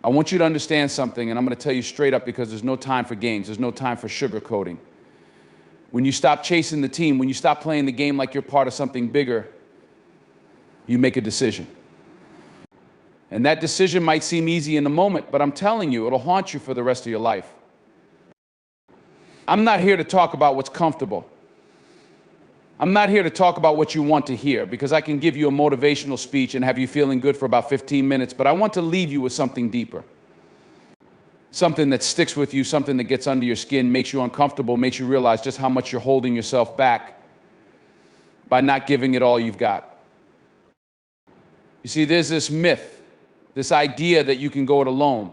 I want you to understand something, and I'm going to tell you straight up because there's no time for games. There's no time for sugarcoating. When you stop chasing the team, when you stop playing the game like you're part of something bigger, you make a decision. And that decision might seem easy in the moment, but I'm telling you, it'll haunt you for the rest of your life. I'm not here to talk about what's comfortable. I'm not here to talk about what you want to hear, because I can give you a motivational speech and have you feeling good for about 15 minutes, but I want to leave you with something deeper. Something that sticks with you, something that gets under your skin, makes you uncomfortable, makes you realize just how much you're holding yourself back by not giving it all you've got. You see, there's this myth, this idea that you can go it alone.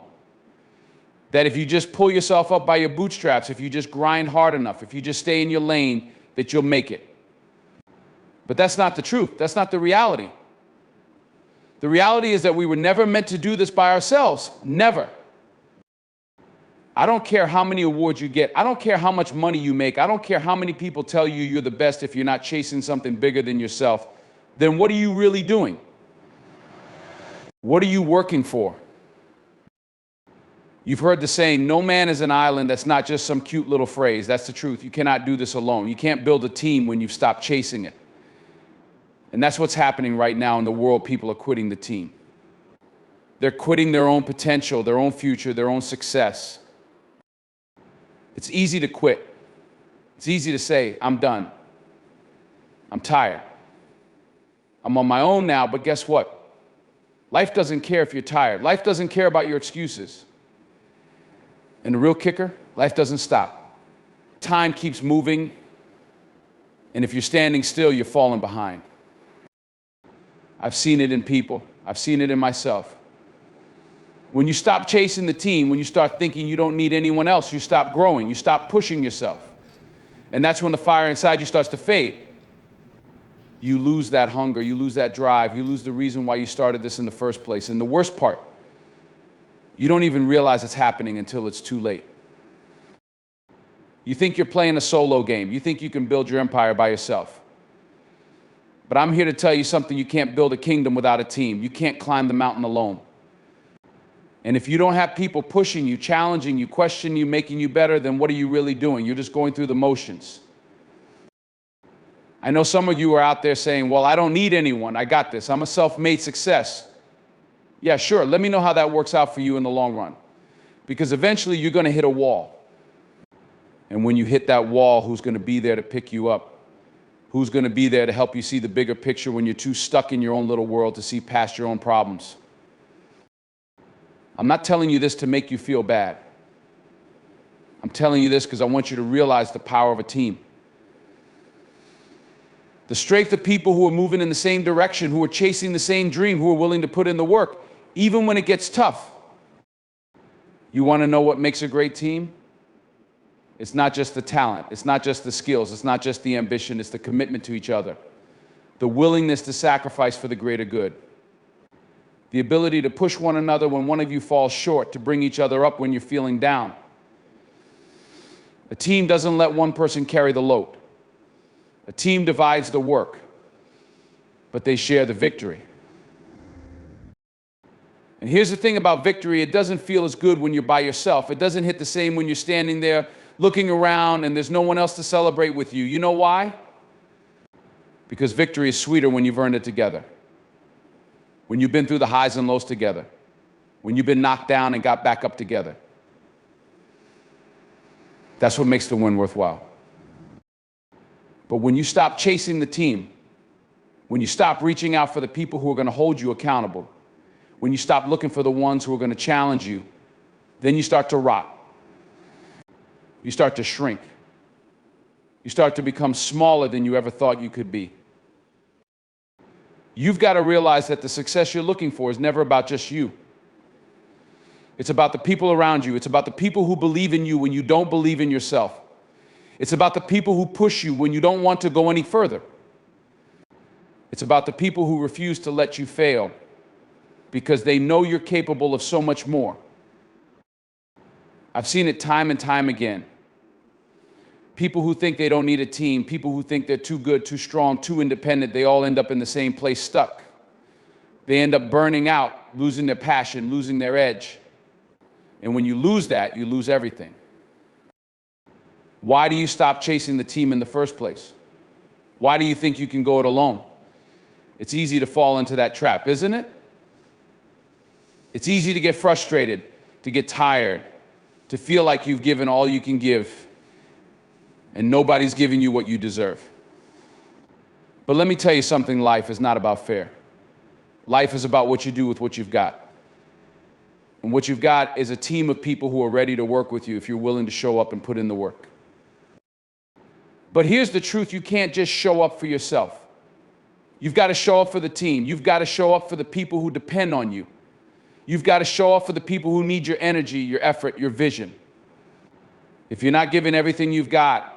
That if you just pull yourself up by your bootstraps, if you just grind hard enough, if you just stay in your lane, that you'll make it. But that's not the truth. That's not the reality. The reality is that we were never meant to do this by ourselves. Never. I don't care how many awards you get. I don't care how much money you make. I don't care how many people tell you you're the best if you're not chasing something bigger than yourself. Then what are you really doing? What are you working for? You've heard the saying, no man is an island. That's not just some cute little phrase. That's the truth. You cannot do this alone. You can't build a team when you've stopped chasing it. And that's what's happening right now in the world. People are quitting the team. They're quitting their own potential, their own future, their own success. It's easy to quit. It's easy to say, I'm done. I'm tired. I'm on my own now, but guess what? Life doesn't care if you're tired. Life doesn't care about your excuses. And the real kicker, life doesn't stop. Time keeps moving, and if you're standing still, you're falling behind. I've seen it in people. I've seen it in myself. When you stop chasing the team, when you start thinking you don't need anyone else, you stop growing, you stop pushing yourself. And that's when the fire inside you starts to fade. You lose that hunger, you lose that drive, you lose the reason why you started this in the first place. And the worst part, you don't even realize it's happening until it's too late. You think you're playing a solo game. You think you can build your empire by yourself. But I'm here to tell you something. You can't build a kingdom without a team. You can't climb the mountain alone. And if you don't have people pushing you, challenging you, questioning you, making you better, then what are you really doing? You're just going through the motions. I know some of you are out there saying, well, I don't need anyone. I got this. I'm a self-made success. Yeah, sure. Let me know how that works out for you in the long run. Because eventually you're going to hit a wall. And when you hit that wall, who's going to be there to pick you up? Who's going to be there to help you see the bigger picture when you're too stuck in your own little world to see past your own problems? I'm not telling you this to make you feel bad. I'm telling you this because I want you to realize the power of a team. The strength of people who are moving in the same direction, who are chasing the same dream, who are willing to put in the work, even when it gets tough. You want to know what makes a great team? It's not just the talent. It's not just the skills. It's not just the ambition. It's the commitment to each other. The willingness to sacrifice for the greater good. The ability to push one another when one of you falls short, to bring each other up when you're feeling down. A team doesn't let one person carry the load. A team divides the work, but they share the victory. And here's the thing about victory, it doesn't feel as good when you're by yourself. It doesn't hit the same when you're standing there looking around and there's no one else to celebrate with you. You know why? Because victory is sweeter when you've earned it together. When you've been through the highs and lows together. When you've been knocked down and got back up together. That's what makes the win worthwhile. But when you stop chasing the team, when you stop reaching out for the people who are going to hold you accountable, when you stop looking for the ones who are going to challenge you, then you start to rot. You start to shrink. You start to become smaller than you ever thought you could be. You've got to realize that the success you're looking for is never about just you. It's about the people around you. It's about the people who believe in you when you don't believe in yourself. It's about the people who push you when you don't want to go any further. It's about the people who refuse to let you fail because they know you're capable of so much more. I've seen it time and time again. People who think they don't need a team, people who think they're too good, too strong, too independent, they all end up in the same place stuck. They end up burning out, losing their passion, losing their edge. And when you lose that, you lose everything. Why do you stop chasing the team in the first place? Why do you think you can go it alone? It's easy to fall into that trap, isn't it? It's easy to get frustrated, to get tired, to feel like you've given all you can give, and nobody's giving you what you deserve. But let me tell you something, life is not about fair. Life is about what you do with what you've got. And what you've got is a team of people who are ready to work with you if you're willing to show up and put in the work. But here's the truth, you can't just show up for yourself. You've got to show up for the team. You've got to show up for the people who depend on you. You've got to show up for the people who need your energy, your effort, your vision. If you're not giving everything you've got,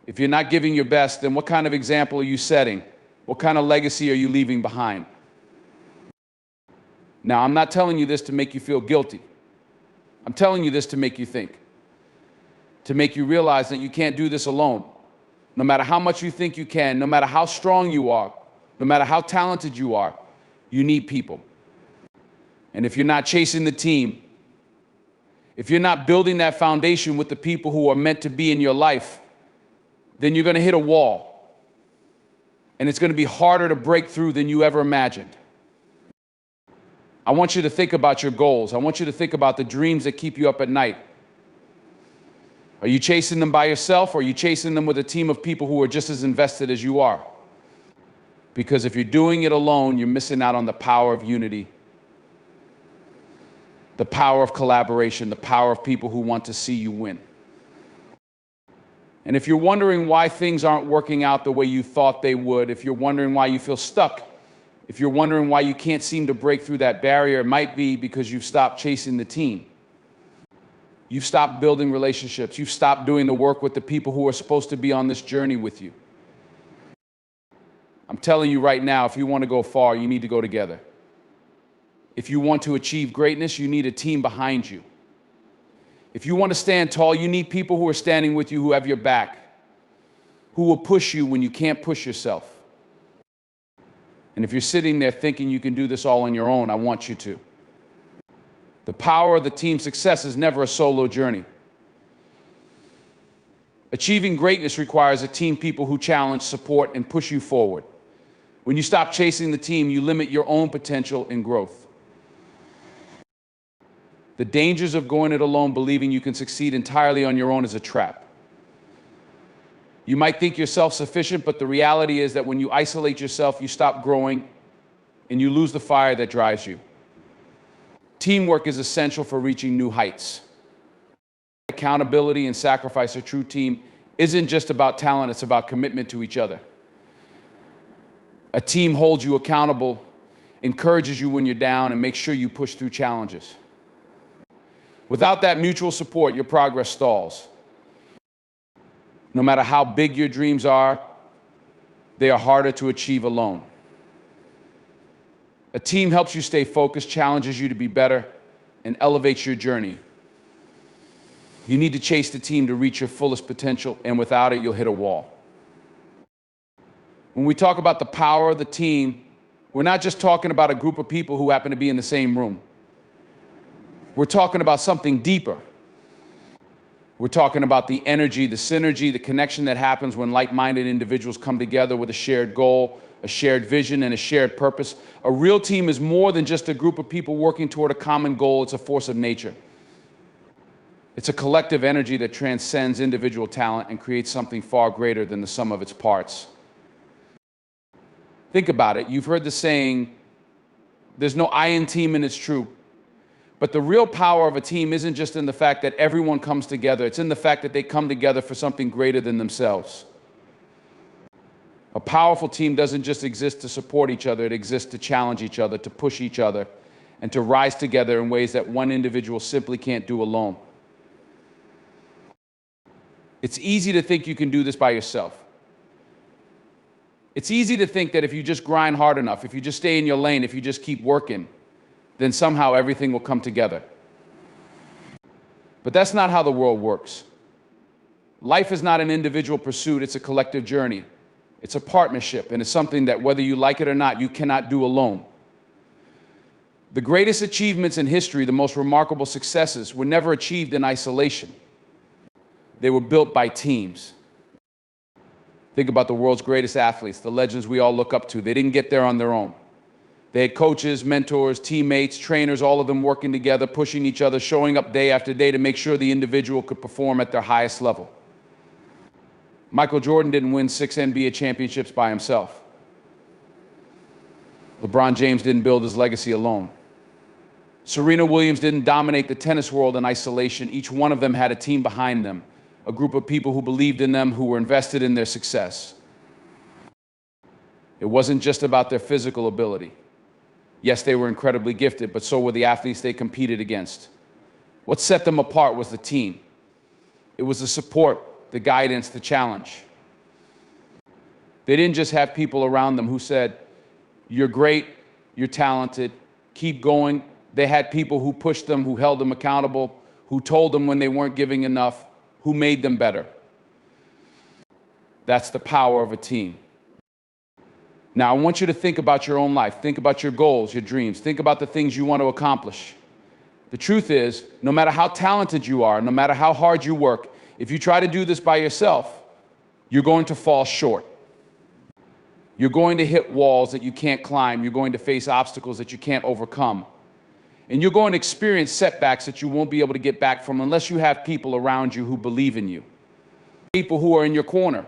if you're not giving your best, then what kind of example are you setting? What kind of legacy are you leaving behind? Now, I'm not telling you this to make you feel guilty. I'm telling you this to make you think, to make you realize that you can't do this alone. No matter how much you think you can, no matter how strong you are, no matter how talented you are, you need people. And if you're not chasing the team, if you're not building that foundation with the people who are meant to be in your life, then you're going to hit a wall. And it's going to be harder to break through than you ever imagined. I want you to think about your goals. I want you to think about the dreams that keep you up at night. Are you chasing them by yourself, or are you chasing them with a team of people who are just as invested as you are? Because if you're doing it alone, you're missing out on the power of unity, the power of collaboration, the power of people who want to see you win. And if you're wondering why things aren't working out the way you thought they would, if you're wondering why you feel stuck, if you're wondering why you can't seem to break through that barrier, it might be because you've stopped chasing the team. You've stopped building relationships. You've stopped doing the work with the people who are supposed to be on this journey with you. I'm telling you right now, if you want to go far, you need to go together. If you want to achieve greatness, you need a team behind you. If you want to stand tall, you need people who are standing with you, who have your back, who will push you when you can't push yourself. And if you're sitting there thinking you can do this all on your own, I want you to. The power of the team success is never a solo journey. Achieving greatness requires a team of people who challenge, support, and push you forward. When you stop chasing the team, you limit your own potential and growth. The dangers of going it alone, believing you can succeed entirely on your own, is a trap. You might think you're self-sufficient, but the reality is that when you isolate yourself, you stop growing and you lose the fire that drives you. Teamwork is essential for reaching new heights. Accountability and sacrifice. A true team isn't just about talent, it's about commitment to each other. A team holds you accountable, encourages you when you're down, and makes sure you push through challenges. Without that mutual support, your progress stalls. No matter how big your dreams are, they are harder to achieve alone. A team helps you stay focused, challenges you to be better, and elevates your journey. You need to chase the team to reach your fullest potential, and without it, you'll hit a wall. When we talk about the power of the team, we're not just talking about a group of people who happen to be in the same room. We're talking about something deeper. We're talking about the energy, the synergy, the connection that happens when like-minded individuals come together with a shared goal, a shared vision, and a shared purpose. A real team is more than just a group of people working toward a common goal. It's a force of nature. It's a collective energy that transcends individual talent and creates something far greater than the sum of its parts. Think about it. You've heard the saying, there's no I in team, and it's true. But the real power of a team isn't just in the fact that everyone comes together. It's in the fact that they come together for something greater than themselves. A powerful team doesn't just exist to support each other. It exists to challenge each other, to push each other, and to rise together in ways that one individual simply can't do alone. It's easy to think you can do this by yourself. It's easy to think that if you just grind hard enough, if you just stay in your lane, if you just keep working, then somehow everything will come together. But that's not how the world works. Life is not an individual pursuit, it's a collective journey. It's a partnership, and it's something that, whether you like it or not, you cannot do alone. The greatest achievements in history, the most remarkable successes, were never achieved in isolation. They were built by teams. Think about the world's greatest athletes, the legends we all look up to. They didn't get there on their own. They had coaches, mentors, teammates, trainers, all of them working together, pushing each other, showing up day after day to make sure the individual could perform at their highest level. Michael Jordan didn't win 6 NBA championships by himself. LeBron James didn't build his legacy alone. Serena Williams didn't dominate the tennis world in isolation. Each one of them had a team behind them, a group of people who believed in them, who were invested in their success. It wasn't just about their physical ability. Yes, they were incredibly gifted, but so were the athletes they competed against. What set them apart was the team. It was the support, the guidance, the challenge. They didn't just have people around them who said, "You're great, you're talented, keep going." They had people who pushed them, who held them accountable, who told them when they weren't giving enough, who made them better. That's the power of a team. Now, I want you to think about your own life. Think about your goals, your dreams. Think about the things you want to accomplish. The truth is, no matter how talented you are, no matter how hard you work, if you try to do this by yourself, you're going to fall short. You're going to hit walls that you can't climb. You're going to face obstacles that you can't overcome. And you're going to experience setbacks that you won't be able to get back from unless you have people around you who believe in you. People who are in your corner.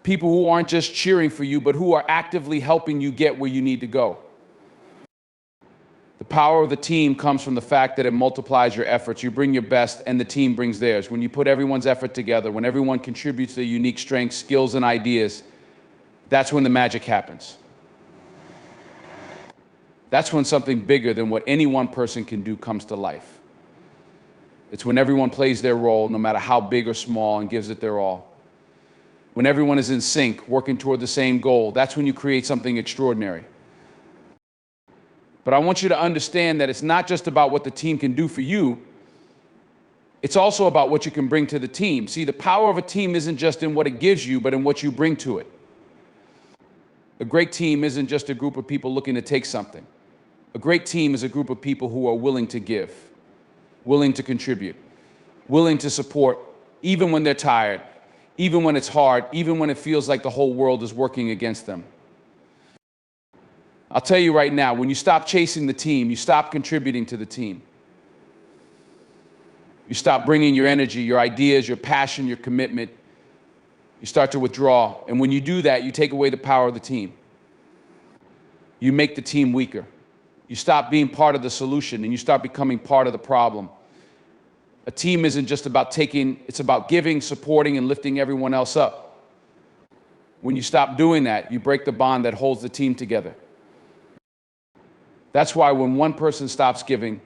People who aren't just cheering for you, but who are actively helping you get where you need to go. The power of the team comes from the fact that it multiplies your efforts. You bring your best, and the team brings theirs. When you put everyone's effort together, when everyone contributes their unique strengths, skills, and ideas, that's when the magic happens. That's when something bigger than what any one person can do comes to life. It's when everyone plays their role, no matter how big or small, and gives it their all. When everyone is in sync, working toward the same goal, that's when you create something extraordinary. But I want you to understand that it's not just about what the team can do for you, it's also about what you can bring to the team. See, the power of a team isn't just in what it gives you, but in what you bring to it. A great team isn't just a group of people looking to take something. A great team is a group of people who are willing to give, willing to contribute, willing to support, even when they're tired, even when it's hard, even when it feels like the whole world is working against them. I'll tell you right now, when you stop chasing the team, you stop contributing to the team. You stop bringing your energy, your ideas, your passion, your commitment. You start to withdraw. And when you do that, you take away the power of the team. You make the team weaker. You stop being part of the solution and you start becoming part of the problem. A team isn't just about taking, it's about giving, supporting, and lifting everyone else up. When you stop doing that, you break the bond that holds the team together. That's why when one person stops giving,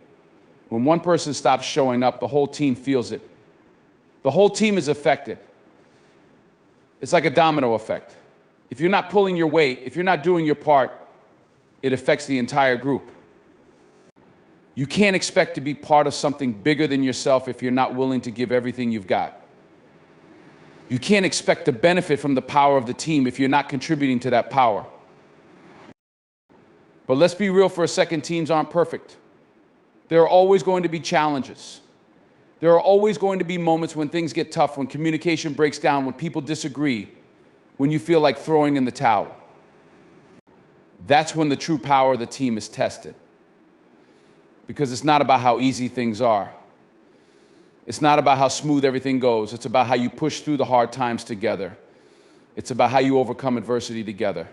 when one person stops showing up, the whole team feels it. The whole team is affected. It's like a domino effect. If you're not pulling your weight, if you're not doing your part, it affects the entire group. You can't expect to be part of something bigger than yourself if you're not willing to give everything you've got. You can't expect to benefit from the power of the team if you're not contributing to that power. But let's be real for a second, teams aren't perfect. There are always going to be challenges. There are always going to be moments when things get tough, when communication breaks down, when people disagree, when you feel like throwing in the towel. That's when the true power of the team is tested. Because it's not about how easy things are. It's not about how smooth everything goes. It's about how you push through the hard times together. It's about how you overcome adversity together.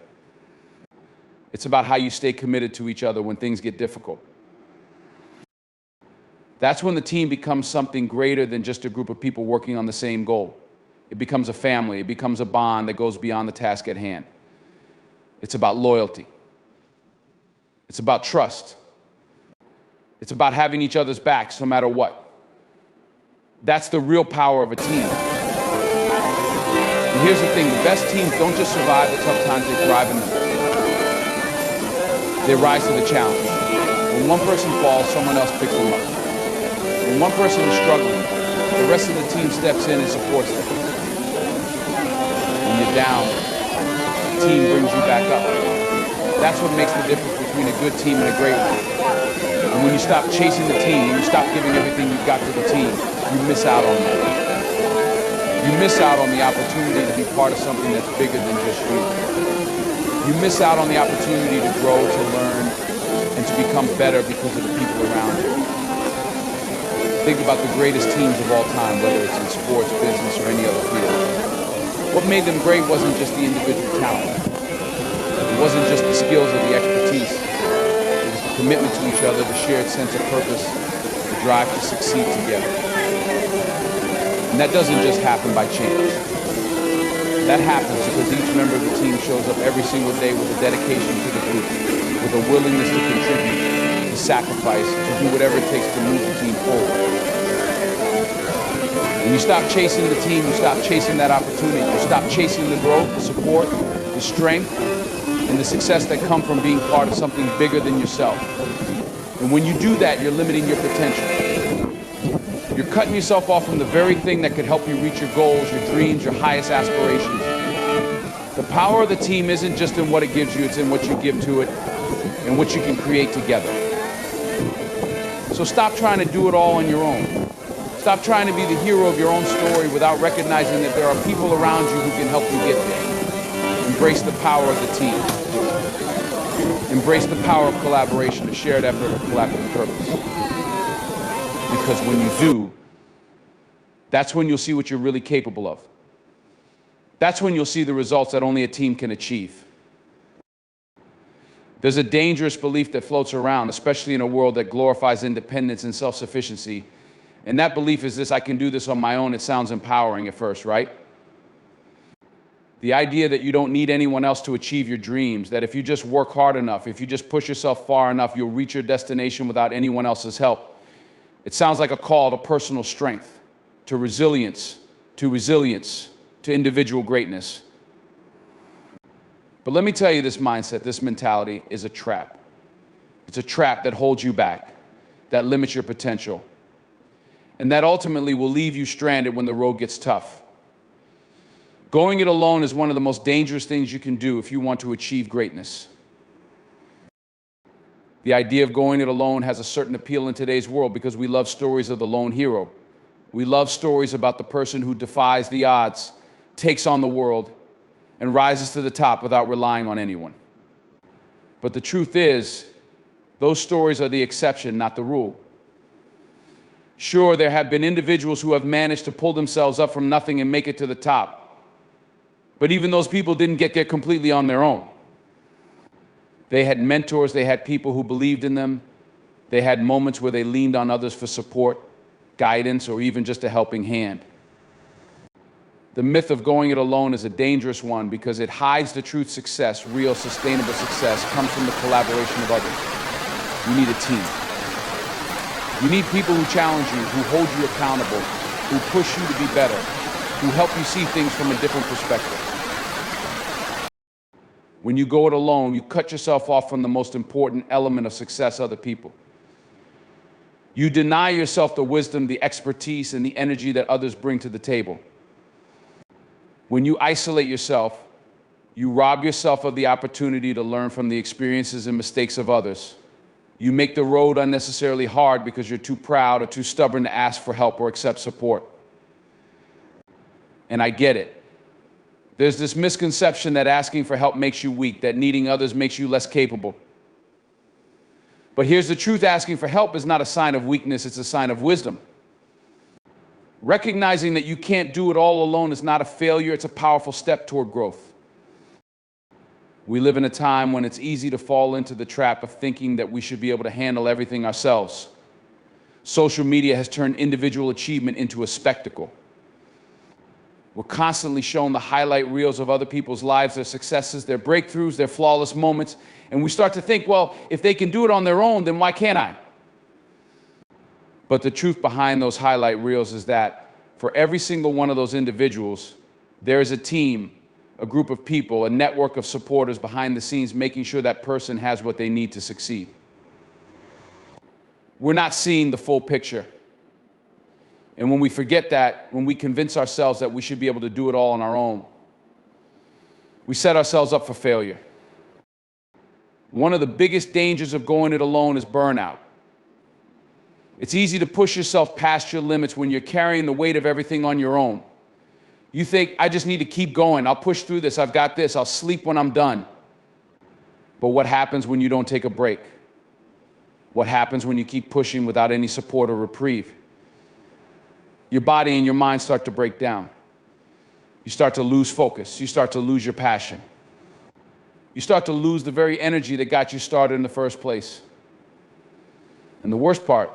It's about how you stay committed to each other when things get difficult. That's when the team becomes something greater than just a group of people working on the same goal. It becomes a family. It becomes a bond that goes beyond the task at hand. It's about loyalty. It's about trust. It's about having each other's backs no matter what. That's the real power of a team. And here's the thing, the best teams don't just survive the tough times, they thrive in them. They rise to the challenge. When one person falls, someone else picks them up. When one person is struggling, the rest of the team steps in and supports them. When you're down, the team brings you back up. That's what makes the difference between between a good team and a great one. And when you stop chasing the team, when you stop giving everything you've got to the team, you miss out on that. You miss out on the opportunity to be part of something that's bigger than just you. You miss out on the opportunity to grow, to learn, and to become better because of the people around you. Think about the greatest teams of all time, whether it's in sports, business, or any other field. What made them great wasn't just the individual talent. It wasn't just the skills or the expertise. It was the commitment to each other, the shared sense of purpose, the drive to succeed together. And that doesn't just happen by chance. That happens because each member of the team shows up every single day with a dedication to the group, with a willingness to contribute, to sacrifice, to do whatever it takes to move the team forward. When you stop chasing the team, you stop chasing that opportunity. You stop chasing the growth, the support, the strength, and the success that come from being part of something bigger than yourself. And when you do that, you're limiting your potential. You're cutting yourself off from the very thing that could help you reach your goals, your dreams, your highest aspirations. The power of the team isn't just in what it gives you, it's in what you give to it and what you can create together. So stop trying to do it all on your own. Stop trying to be the hero of your own story without recognizing that there are people around you who can help you get there. Embrace the power of the team. Embrace the power of collaboration, a shared effort, a collaborative purpose. Because when you do, that's when you'll see what you're really capable of. That's when you'll see the results that only a team can achieve. There's a dangerous belief that floats around, especially in a world that glorifies independence and self-sufficiency. And that belief is this: I can do this on my own. It sounds empowering at first, right? The idea that you don't need anyone else to achieve your dreams, that if you just work hard enough, if you just push yourself far enough, you'll reach your destination without anyone else's help. It sounds like a call to personal strength, to resilience, to individual greatness. But let me tell you, this mindset, this mentality is a trap. It's a trap that holds you back, that limits your potential, and that ultimately will leave you stranded when the road gets tough. Going it alone is one of the most dangerous things you can do if you want to achieve greatness. The idea of going it alone has a certain appeal in today's world because we love stories of the lone hero. We love stories about the person who defies the odds, takes on the world, and rises to the top without relying on anyone. But the truth is, those stories are the exception, not the rule. Sure, there have been individuals who have managed to pull themselves up from nothing and make it to the top. But even those people didn't get there completely on their own. They had mentors, they had people who believed in them. They had moments where they leaned on others for support, guidance, or even just a helping hand. The myth of going it alone is a dangerous one because it hides the truth. Success, real sustainable success, comes from the collaboration of others. You need a team. You need people who challenge you, who hold you accountable, who push you to be better, who help you see things from a different perspective. When you go it alone, you cut yourself off from the most important element of success: other people. You deny yourself the wisdom, the expertise, and the energy that others bring to the table. When you isolate yourself, you rob yourself of the opportunity to learn from the experiences and mistakes of others. You make the road unnecessarily hard because you're too proud or too stubborn to ask for help or accept support. And I get it. There's this misconception that asking for help makes you weak, that needing others makes you less capable. But here's the truth: asking for help is not a sign of weakness, it's a sign of wisdom. Recognizing that you can't do it all alone is not a failure, it's a powerful step toward growth. We live in a time when it's easy to fall into the trap of thinking that we should be able to handle everything ourselves. Social media has turned individual achievement into a spectacle. We're constantly shown the highlight reels of other people's lives, their successes, their breakthroughs, their flawless moments, and we start to think, well, if they can do it on their own, then why can't I? But the truth behind those highlight reels is that for every single one of those individuals, there is a team, a group of people, a network of supporters behind the scenes making sure that person has what they need to succeed. We're not seeing the full picture. And when we forget that, when we convince ourselves that we should be able to do it all on our own, we set ourselves up for failure. One of the biggest dangers of going it alone is burnout. It's easy to push yourself past your limits when you're carrying the weight of everything on your own. You think, I just need to keep going. I'll push through this. I've got this. I'll sleep when I'm done. But what happens when you don't take a break? What happens when you keep pushing without any support or reprieve? Your body and your mind start to break down. You start to lose focus. You start to lose your passion. You start to lose the very energy that got you started in the first place. And the worst part,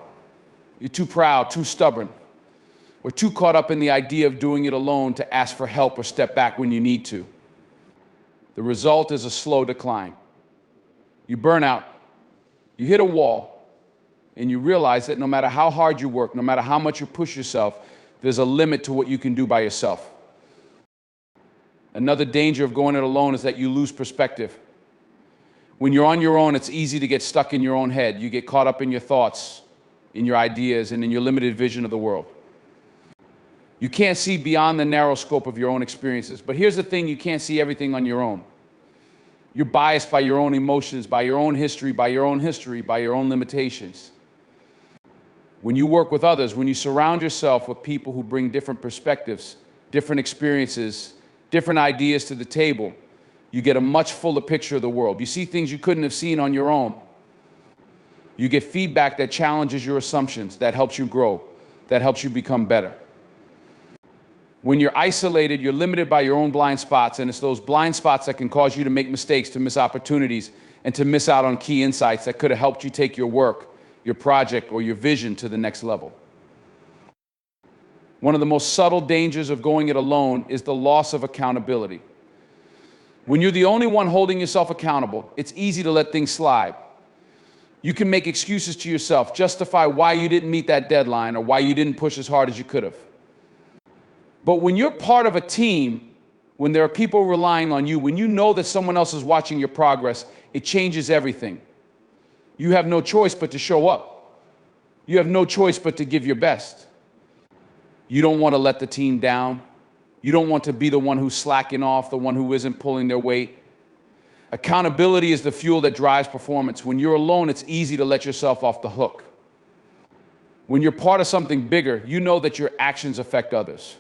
you're too proud, too stubborn, or too caught up in the idea of doing it alone to ask for help or step back when you need to. The result is a slow decline. You burn out, you hit a wall, and you realize that no matter how hard you work, no matter how much you push yourself, there's a limit to what you can do by yourself. Another danger of going it alone is that you lose perspective. When you're on your own, it's easy to get stuck in your own head. You get caught up in your thoughts, in your ideas, and in your limited vision of the world. You can't see beyond the narrow scope of your own experiences. But here's the thing, you can't see everything on your own. You're biased by your own emotions, by your own history, by your own limitations. When you work with others, when you surround yourself with people who bring different perspectives, different experiences, different ideas to the table, you get a much fuller picture of the world. You see things you couldn't have seen on your own. You get feedback that challenges your assumptions, that helps you grow, that helps you become better. When you're isolated, you're limited by your own blind spots, and it's those blind spots that can cause you to make mistakes, to miss opportunities, and to miss out on key insights that could have helped you take your work, your project, or your vision to the next level. One of the most subtle dangers of going it alone is the loss of accountability. When you're the only one holding yourself accountable, it's easy to let things slide. You can make excuses to yourself, justify why you didn't meet that deadline or why you didn't push as hard as you could have. But when you're part of a team, when there are people relying on you, when you know that someone else is watching your progress, it changes everything. You have no choice but to show up. You have no choice but to give your best. You don't want to let the team down. You don't want to be the one who's slacking off, the one who isn't pulling their weight. Accountability is the fuel that drives performance. When you're alone, it's easy to let yourself off the hook. When you're part of something bigger, you know that your actions affect others.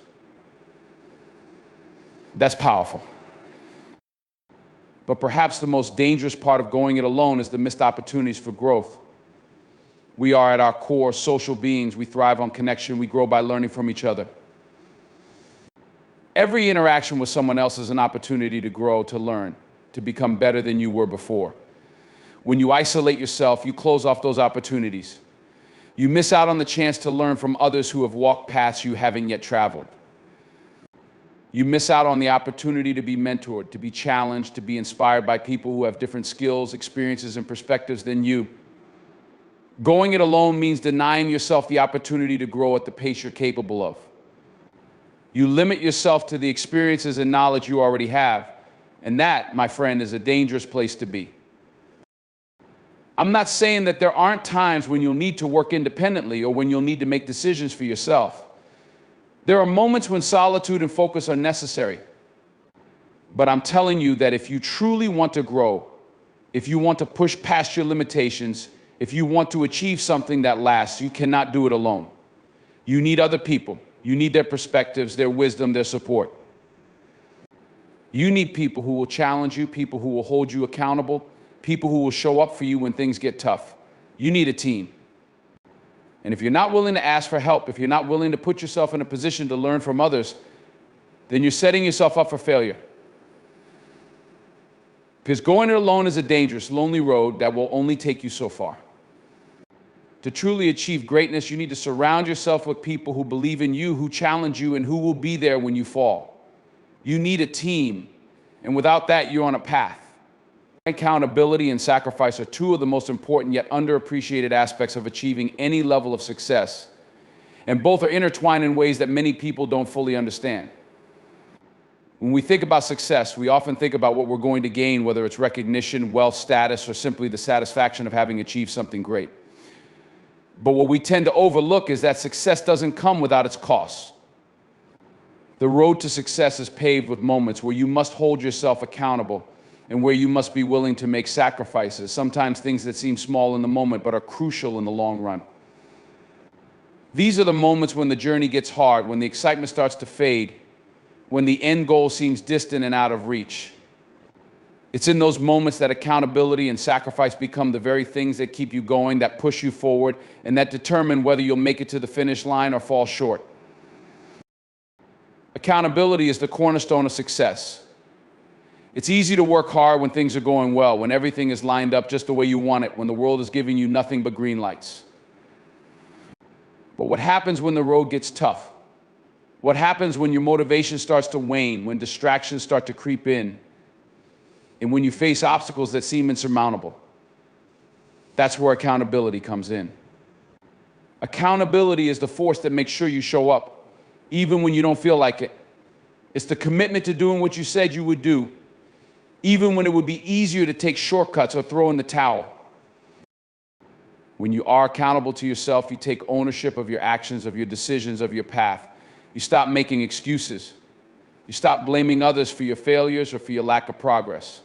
That's powerful. But perhaps the most dangerous part of going it alone is the missed opportunities for growth. We are at our core social beings. We thrive on connection. We grow by learning from each other. Every interaction with someone else is an opportunity to grow, to learn, to become better than you were before. When you isolate yourself, you close off those opportunities. You miss out on the chance to learn from others who have walked paths you haven't yet traveled. You miss out on the opportunity to be mentored, to be challenged, to be inspired by people who have different skills, experiences, and perspectives than you. Going it alone means denying yourself the opportunity to grow at the pace you're capable of. You limit yourself to the experiences and knowledge you already have, and that, my friend, is a dangerous place to be. I'm not saying that there aren't times when you'll need to work independently or when you'll need to make decisions for yourself. There are moments when solitude and focus are necessary. But I'm telling you that if you truly want to grow, if you want to push past your limitations, if you want to achieve something that lasts, you cannot do it alone. You need other people. You need their perspectives, their wisdom, their support. You need people who will challenge you, people who will hold you accountable, people who will show up for you when things get tough. You need a team. And if you're not willing to ask for help, if you're not willing to put yourself in a position to learn from others, then you're setting yourself up for failure. Because going it alone is a dangerous, lonely road that will only take you so far. To truly achieve greatness, you need to surround yourself with people who believe in you, who challenge you, and who will be there when you fall. You need a team, and without that, you're on a path. Accountability and sacrifice are two of the most important yet underappreciated aspects of achieving any level of success. And both are intertwined in ways that many people don't fully understand. When we think about success, we often think about what we're going to gain, whether it's recognition, wealth, status, or simply the satisfaction of having achieved something great. But what we tend to overlook is that success doesn't come without its costs. The road to success is paved with moments where you must hold yourself accountable and where you must be willing to make sacrifices, sometimes things that seem small in the moment but are crucial in the long run. These are the moments when the journey gets hard, when the excitement starts to fade, when the end goal seems distant and out of reach. It's in those moments that accountability and sacrifice become the very things that keep you going, that push you forward, and that determine whether you'll make it to the finish line or fall short. Accountability is the cornerstone of success. It's easy to work hard when things are going well, when everything is lined up just the way you want it, when the world is giving you nothing but green lights. But what happens when the road gets tough? What happens when your motivation starts to wane, when distractions start to creep in, and when you face obstacles that seem insurmountable? That's where accountability comes in. Accountability is the force that makes sure you show up, even when you don't feel like it. It's the commitment to doing what you said you would do, even when it would be easier to take shortcuts or throw in the towel. When you are accountable to yourself, you take ownership of your actions, of your decisions, of your path. You stop making excuses. You stop blaming others for your failures or for your lack of progress.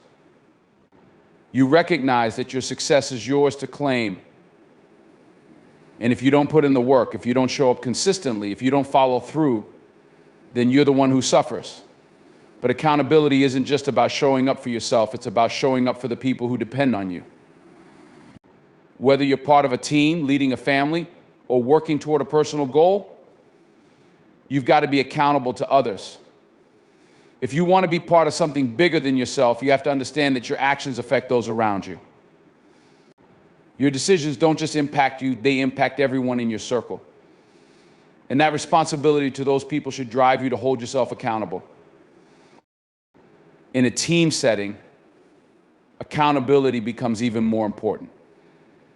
You recognize that your success is yours to claim. And if you don't put in the work, if you don't show up consistently, if you don't follow through, then you're the one who suffers. But accountability isn't just about showing up for yourself, it's about showing up for the people who depend on you. Whether you're part of a team, leading a family, or working toward a personal goal, you've got to be accountable to others. If you want to be part of something bigger than yourself, you have to understand that your actions affect those around you. Your decisions don't just impact you, they impact everyone in your circle. And that responsibility to those people should drive you to hold yourself accountable. In a team setting, accountability becomes even more important.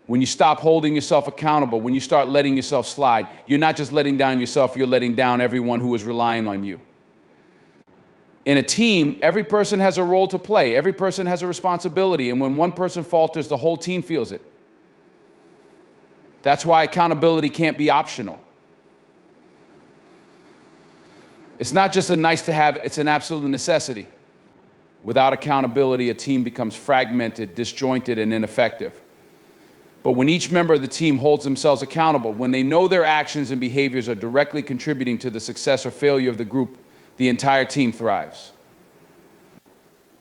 When you stop holding yourself accountable, when you start letting yourself slide, you're not just letting down yourself, you're letting down everyone who is relying on you. In a team, every person has a role to play. Every person has a responsibility. And when one person falters, the whole team feels it. That's why accountability can't be optional. It's not just a nice to have, it's an absolute necessity. Without accountability, a team becomes fragmented, disjointed, and ineffective. But when each member of the team holds themselves accountable, when they know their actions and behaviors are directly contributing to the success or failure of the group, the entire team thrives.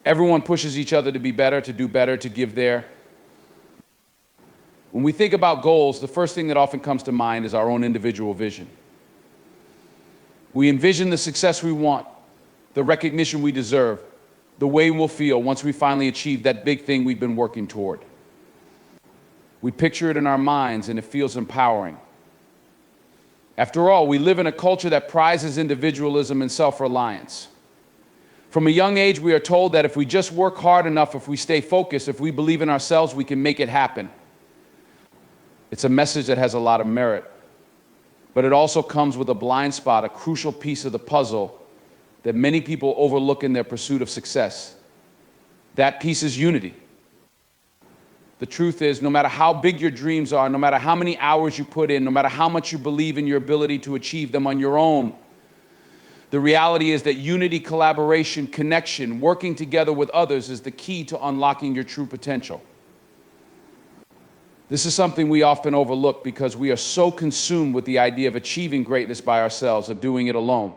Everyone pushes each other to be better, to do better, to give their. When we think about goals, the first thing that often comes to mind is our own individual vision. We envision the success we want, the recognition we deserve, the way we'll feel once we finally achieve that big thing we've been working toward. We picture it in our minds, and it feels empowering. After all, we live in a culture that prizes individualism and self-reliance. From a young age, we are told that if we just work hard enough, if we stay focused, if we believe in ourselves, we can make it happen. It's a message that has a lot of merit, but it also comes with a blind spot, a crucial piece of the puzzle that many people overlook in their pursuit of success. That piece is unity. The truth is, no matter how big your dreams are, no matter how many hours you put in, no matter how much you believe in your ability to achieve them on your own, the reality is that unity, collaboration, connection, working together with others is the key to unlocking your true potential. This is something we often overlook because we are so consumed with the idea of achieving greatness by ourselves, of doing it alone.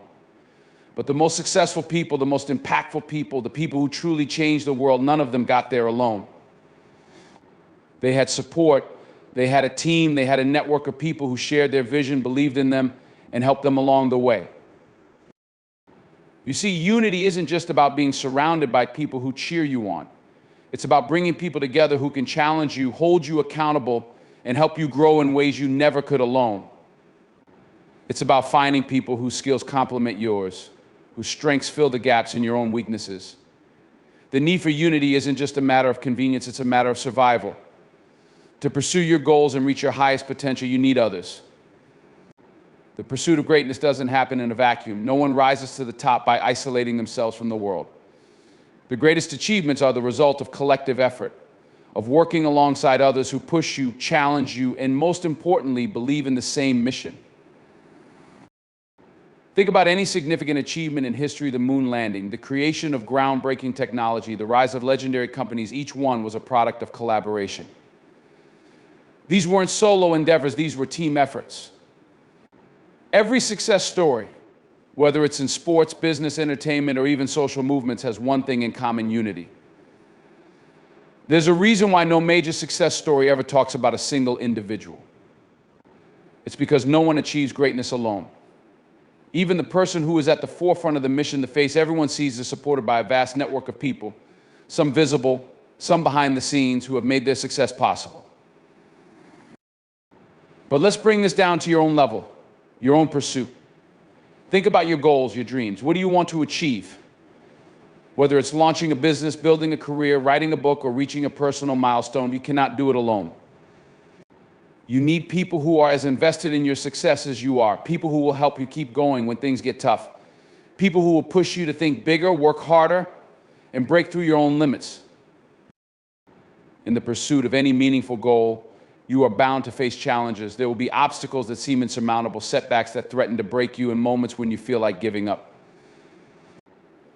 But the most successful people, the most impactful people, the people who truly changed the world, none of them got there alone. They had support, they had a team, they had a network of people who shared their vision, believed in them, and helped them along the way. You see, unity isn't just about being surrounded by people who cheer you on. It's about bringing people together who can challenge you, hold you accountable, and help you grow in ways you never could alone. It's about finding people whose skills complement yours, whose strengths fill the gaps in your own weaknesses. The need for unity isn't just a matter of convenience, it's a matter of survival. To pursue your goals and reach your highest potential, you need others. The pursuit of greatness doesn't happen in a vacuum. No one rises to the top by isolating themselves from the world. The greatest achievements are the result of collective effort, of working alongside others who push you, challenge you, and most importantly, believe in the same mission. Think about any significant achievement in history: the moon landing, the creation of groundbreaking technology, the rise of legendary companies. Each one was a product of collaboration. These weren't solo endeavors, these were team efforts. Every success story, whether it's in sports, business, entertainment, or even social movements, has one thing in common: unity. There's a reason why no major success story ever talks about a single individual. It's because no one achieves greatness alone. Even the person who is at the forefront of the mission, the face everyone sees, is supported by a vast network of people, some visible, some behind the scenes, who have made their success possible. But let's bring this down to your own level, your own pursuit. Think about your goals, your dreams. What do you want to achieve? Whether it's launching a business, building a career, writing a book, or reaching a personal milestone, you cannot do it alone. You need people who are as invested in your success as you are, people who will help you keep going when things get tough, people who will push you to think bigger, work harder, and break through your own limits. In the pursuit of any meaningful goal, you are bound to face challenges. There will be obstacles that seem insurmountable, setbacks that threaten to break you, and moments when you feel like giving up.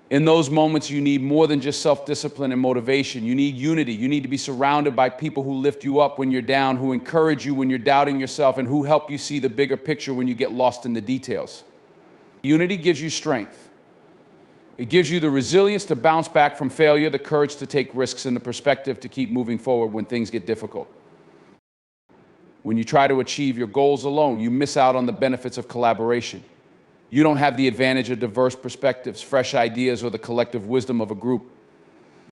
In those moments, you need more than just self-discipline and motivation. You need unity. You need to be surrounded by people who lift you up when you're down, who encourage you when you're doubting yourself, and who help you see the bigger picture when you get lost in the details. Unity gives you strength. It gives you the resilience to bounce back from failure, the courage to take risks, and the perspective to keep moving forward when things get difficult. When you try to achieve your goals alone, you miss out on the benefits of collaboration. You don't have the advantage of diverse perspectives, fresh ideas, or the collective wisdom of a group.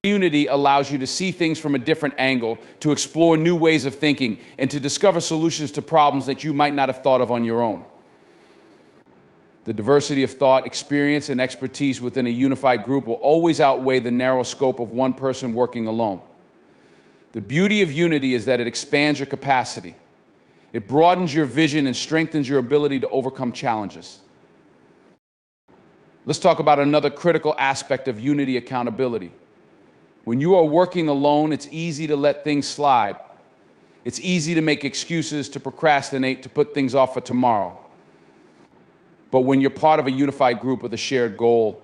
Unity allows you to see things from a different angle, to explore new ways of thinking, and to discover solutions to problems that you might not have thought of on your own. The diversity of thought, experience, and expertise within a unified group will always outweigh the narrow scope of one person working alone. The beauty of unity is that it expands your capacity. It broadens your vision and strengthens your ability to overcome challenges. Let's talk about another critical aspect of unity: accountability. When you are working alone, it's easy to let things slide. It's easy to make excuses, to procrastinate, to put things off for tomorrow. But when you're part of a unified group with a shared goal,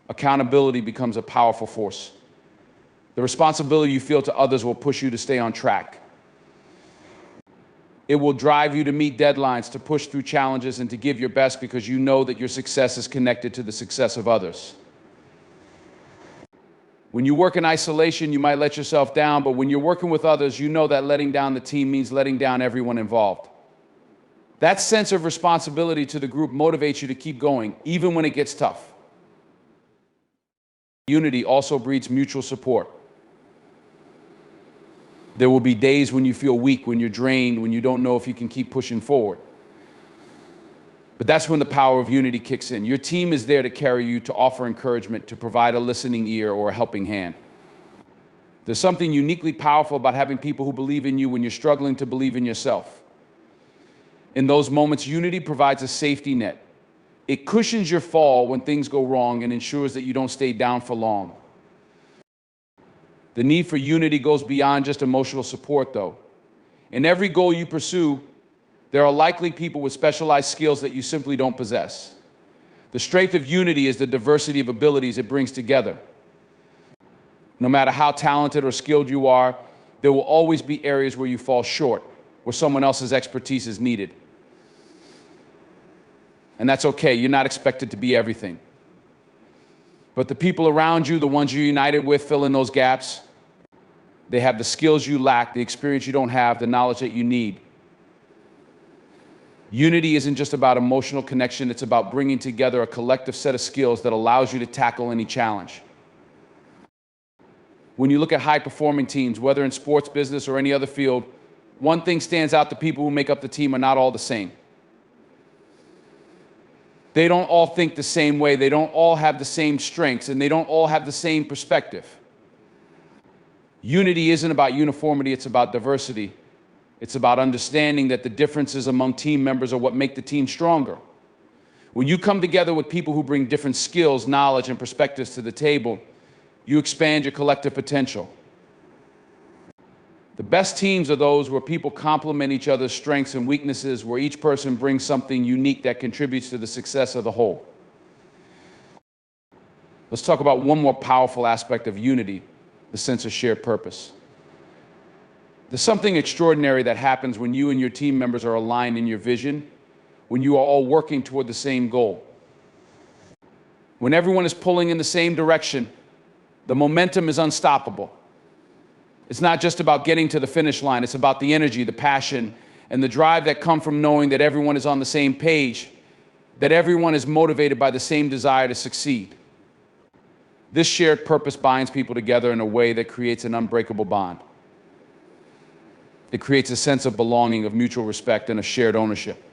accountability becomes a powerful force. The responsibility you feel to others will push you to stay on track. It will drive you to meet deadlines, to push through challenges, and to give your best, because you know that your success is connected to the success of others. When you work in isolation, you might let yourself down, but when you're working with others, you know that letting down the team means letting down everyone involved. That sense of responsibility to the group motivates you to keep going, even when it gets tough. Unity also breeds mutual support. There will be days when you feel weak, when you're drained, when you don't know if you can keep pushing forward. But that's when the power of unity kicks in. Your team is there to carry you, to offer encouragement, to provide a listening ear or a helping hand. There's something uniquely powerful about having people who believe in you when you're struggling to believe in yourself. In those moments, unity provides a safety net. It cushions your fall when things go wrong and ensures that you don't stay down for long. The need for unity goes beyond just emotional support, though. In every goal you pursue, there are likely people with specialized skills that you simply don't possess. The strength of unity is the diversity of abilities it brings together. No matter how talented or skilled you are, there will always be areas where you fall short, where someone else's expertise is needed. And that's okay. You're not expected to be everything. But the people around you, the ones you're united with, fill in those gaps. They have the skills you lack, the experience you don't have, the knowledge that you need. Unity isn't just about emotional connection, it's about bringing together a collective set of skills that allows you to tackle any challenge. When you look at high-performing teams, whether in sports, business, or any other field, one thing stands out: the people who make up the team are not all the same. They don't all think the same way, they don't all have the same strengths, and they don't all have the same perspective. Unity isn't about uniformity, it's about diversity. It's about understanding that the differences among team members are what make the team stronger. When you come together with people who bring different skills, knowledge, and perspectives to the table, you expand your collective potential. The best teams are those where people complement each other's strengths and weaknesses, where each person brings something unique that contributes to the success of the whole. Let's talk about one more powerful aspect of unity, the sense of shared purpose. There's something extraordinary that happens when you and your team members are aligned in your vision, when you are all working toward the same goal. When everyone is pulling in the same direction, the momentum is unstoppable. It's not just about getting to the finish line, it's about the energy, the passion, and the drive that come from knowing that everyone is on the same page, that everyone is motivated by the same desire to succeed. This shared purpose binds people together in a way that creates an unbreakable bond. It creates a sense of belonging, of mutual respect, and of shared ownership.